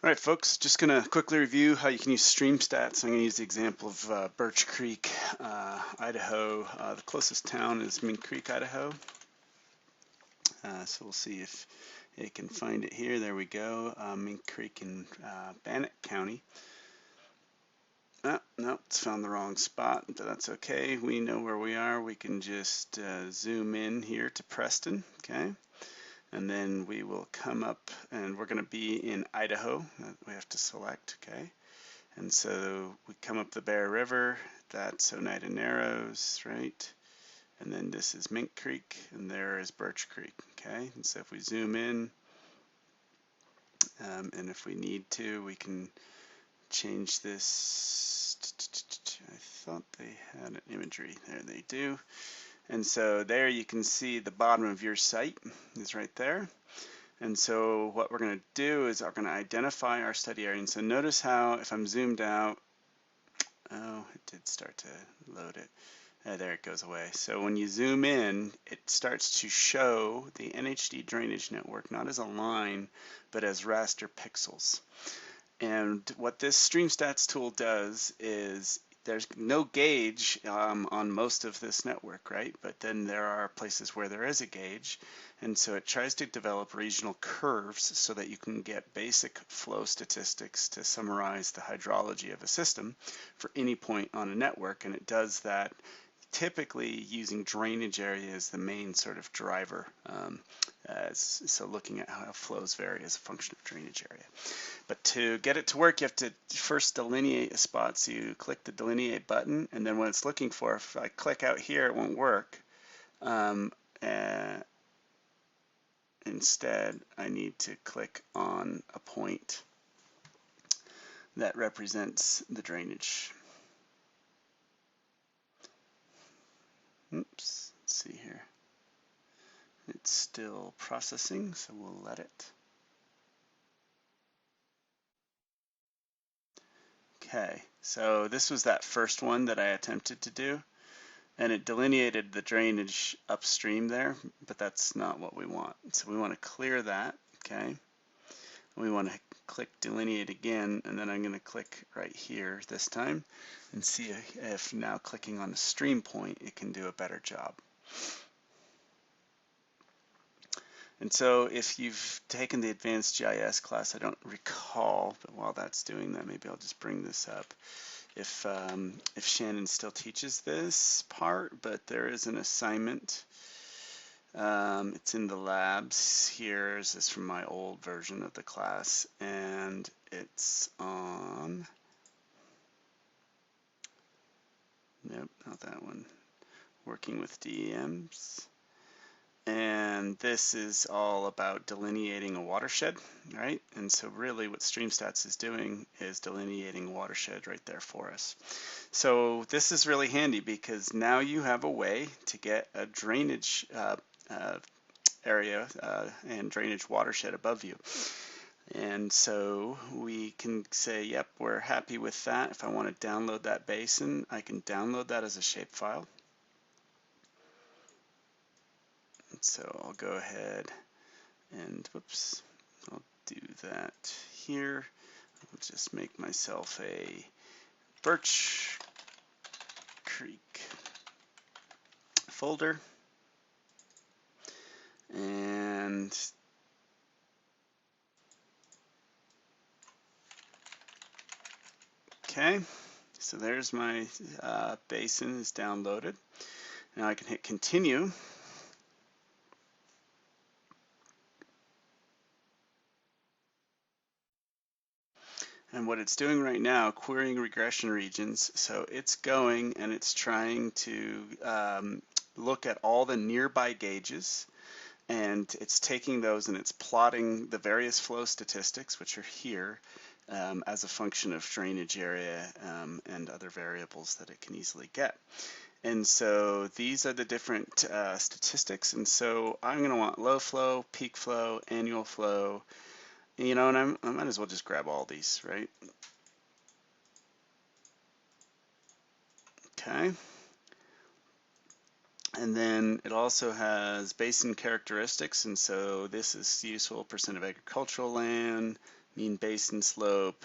All right, folks, just going to quickly review how you can use StreamStats. I'm going to use the example of Birch Creek, Idaho. The closest town is Mink Creek, Idaho. So we'll see if it can find it here. There we go, Mink Creek in Bannock County. No, it's found the wrong spot, but that's okay. We know where we are. We can just zoom in here to Preston, okay? And then we will come up, and we're going to be in Idaho. We have to select, okay? And so we come up the Bear River, that's Oneida Narrows, right? And then this is Mink Creek, and there is Birch Creek, okay? And so if we zoom in, and if we need to, we can change this. I thought they had an imagery. There they do. And so there you can see the bottom of your site is right there. And so what we're going to do is we're going to identify our study area. And so notice how if I'm zoomed out, oh, it did start to load it. There it goes away. So when you zoom in, it starts to show the NHD drainage network, not as a line, but as raster pixels. And what this StreamStats tool does is there's no gauge on most of this network, right? But then there are places where there is a gauge. And so it tries to develop regional curves so that you can get basic flow statistics to summarize the hydrology of a system for any point on a network. And it does that typically using drainage area as the main sort of driver. So looking at how flows vary as a function of drainage area. But to get it to work, you have to first delineate a spot. So you click the delineate button, and then what it's looking for, if I click out here, it won't work. Instead, I need to click on a point that represents the drainage. Oops, let's see here. It's still processing, so we'll let it. Okay, so this was that first one that I attempted to do, and it delineated the drainage upstream there, but that's not what we want. So we want to clear that, okay? We want to click delineate again, and then I'm going to click right here this time and see if now clicking on the stream point, it can do a better job. And so if you've taken the advanced GIS class, I don't recall, but while that's doing that, maybe I'll just bring this up. If Shannon still teaches this part, but there is an assignment. It's in the labs here. This is from my old version of the class, and it's on, nope, not that one, working with DEMs. And this is all about delineating a watershed, right? And so really what StreamStats is doing is delineating a watershed right there for us. So this is really handy because now you have a way to get a drainage area and drainage watershed above you. And so we can say, yep, we're happy with that. If I want to download that basin, I can download that as a shapefile. So I'll go ahead and, whoops, I'll do that here. I'll just make myself a Birch Creek folder. And okay, so there's my basin is downloaded. Now I can hit continue. And what it's doing right now, querying regression regions, so it's going and it's trying to look at all the nearby gauges, and it's taking those and it's plotting the various flow statistics, which are here, as a function of drainage area and other variables that it can easily get. And so these are the different statistics, and so I'm going to want low flow, peak flow, annual flow, you know, and I might as well just grab all these, right? Okay. And then it also has basin characteristics, and so this is useful: percent of agricultural land, mean basin slope,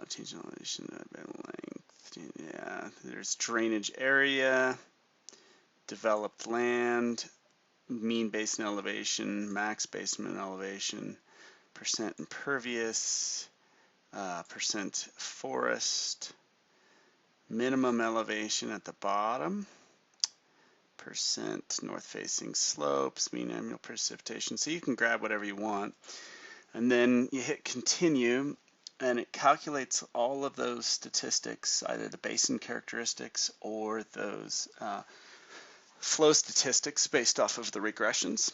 change in elevation, bed length, yeah, there's drainage area, developed land, mean basin elevation, max basement elevation, percent impervious, percent forest, minimum elevation at the bottom, percent north-facing slopes, mean annual precipitation. So you can grab whatever you want. And then you hit continue, and it calculates all of those statistics, either the basin characteristics or those flow statistics based off of the regressions.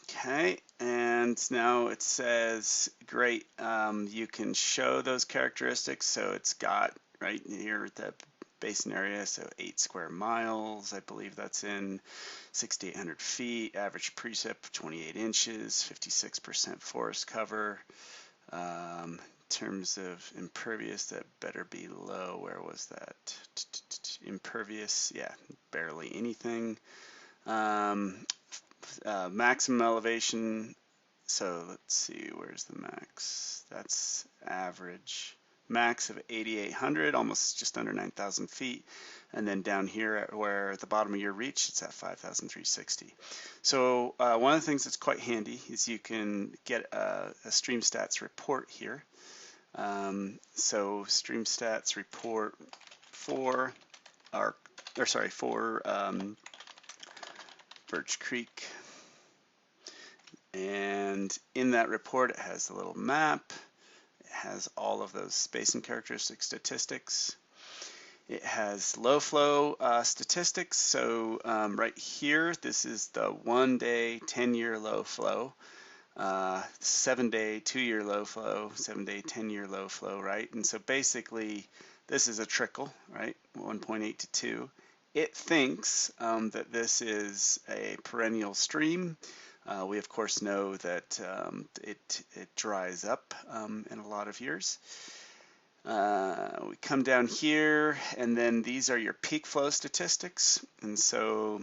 Okay, and now it says, great, you can show those characteristics. So it's got right here the basin area, so 8 square miles, I believe that's in 6,800 feet, average precip 28 inches, 56% forest cover. In terms of impervious, that better be low. Where was that? Impervious, yeah, barely anything. Maximum elevation, so let's see, where's the max? That's average. Max of 8,800, almost just under 9,000 feet. And then down here at where at the bottom of your reach, it's at 5,360. So one of the things that's quite handy is you can get a StreamStats report here. So StreamStats report for Birch Creek. And in that report, it has a little map. It has all of those basin characteristic statistics. It has low flow statistics. So right here, this is the 1-day, 10-year low flow, 7-day, 2-year low flow, 7-day, 10-year low flow, right? And so basically, this is a trickle, right? 1.8 to 2. It thinks that this is a perennial stream. We of course know that it dries up in a lot of years. We come down here, and then these are your peak flow statistics. And so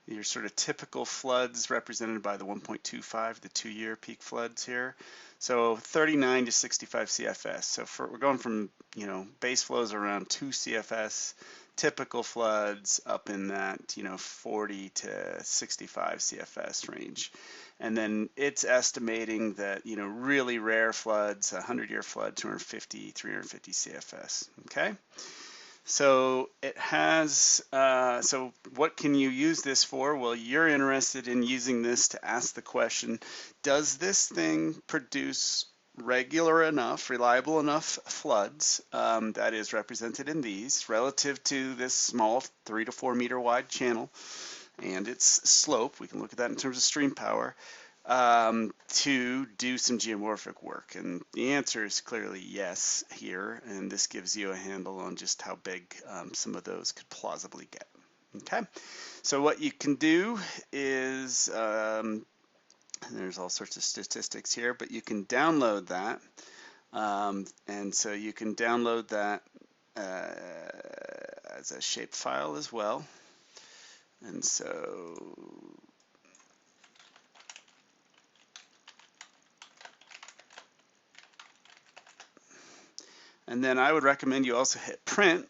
your sort of typical floods represented by the 1.25, the 2-year peak floods here. So 39 to 65 CFS. So we're going from, base flows around 2 CFS, typical floods up in that, 40 to 65 CFS range. And then it's estimating that, really rare floods, 100-year flood, 250, 350 CFS, okay? So it has, so what can you use this for? Well, you're interested in using this to ask the question, does this thing produce regular enough, reliable enough floods that is represented in these relative to this small 3 to 4 meter wide channel and its slope? We can look at that in terms of stream power. To do some geomorphic work? And the answer is clearly yes here, and this gives you a handle on just how big some of those could plausibly get. Okay, so what you can do is, there's all sorts of statistics here, but you can download that, and so you can download that as a shapefile as well. And so and then I would recommend you also hit print.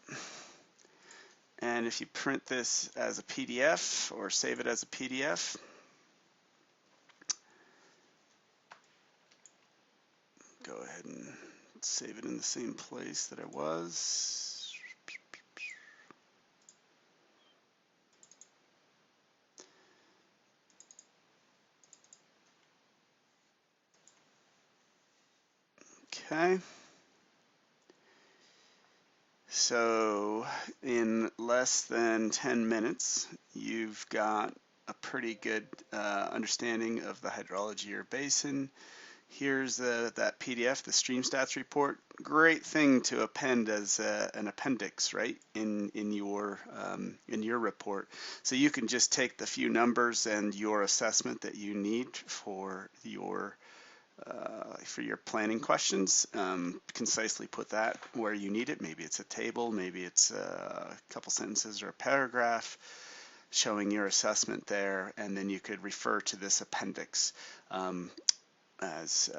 And if you print this as a PDF or save it as a PDF, go ahead and save it in the same place that it was. Okay. So in less than 10 minutes, you've got a pretty good understanding of the hydrology of your basin. Here's that PDF, the StreamStats report. Great thing to append as an appendix, right, in your report. So you can just take the few numbers and your assessment that you need for your planning questions, concisely put that where you need it. Maybe it's a table, maybe it's a couple sentences or a paragraph. showing your assessment there, and then you could refer to this appendix as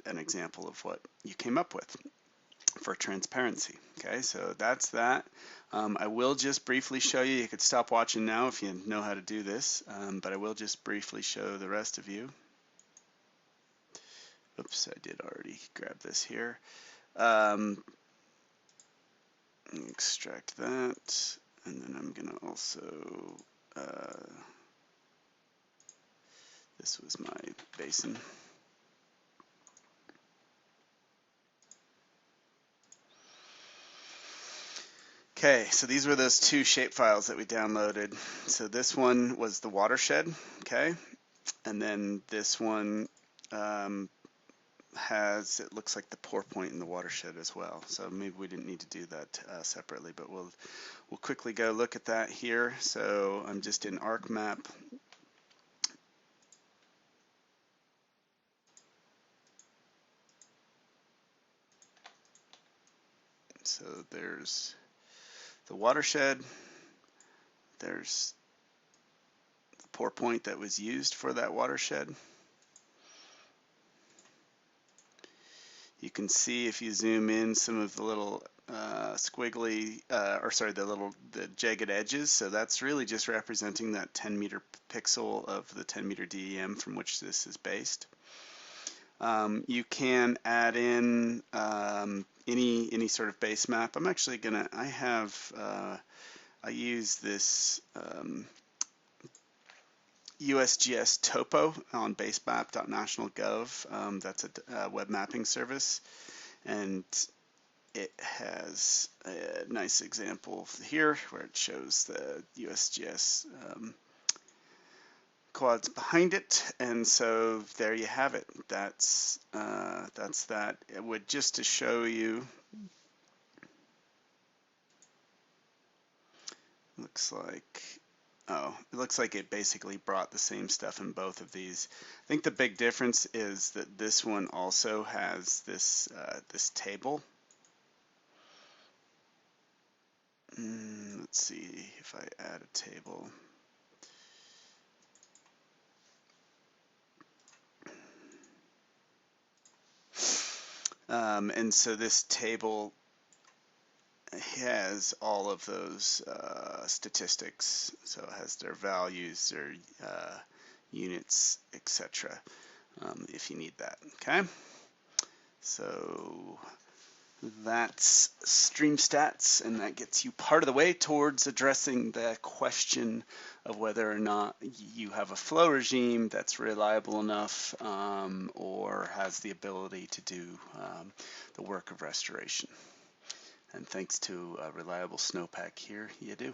an example of what you came up with for transparency. Okay, so that's that. I will just briefly show you. You could stop watching now if you know how to do this, but I will just briefly show the rest of you. Oops, I did already grab this here. Extract that, and then I'm going to also, this was my basin. Okay, so these were those two shapefiles that we downloaded. So this one was the watershed, okay, and then this one has, it looks like the pour point in the watershed as well. So maybe we didn't need to do that separately, but we'll quickly go look at that here. So I'm just in ArcMap. So there's the watershed, there's the pour point that was used for that watershed. You can see if you zoom in some of the little squiggly, the jagged edges. So that's really just representing that 10 meter pixel of the 10 meter DEM from which this is based. You can add in any sort of base map. I'm actually gonna, I use this USGS topo on basemap.national.gov. That's a web mapping service, and it has a nice example here where it shows the USGS quads behind it, and so there you have it. That's that. It would just to show you. Looks like. Oh, it looks like it basically brought the same stuff in both of these. I think the big difference is that this one also has this this table. Let's see if I add a table. And so this table has all of those statistics, so it has their values, their units, etc. If you need that. Okay, so that's StreamStats, and that gets you part of the way towards addressing the question of whether or not you have a flow regime that's reliable enough or has the ability to do the work of restoration. And thanks to a reliable snowpack here, you do.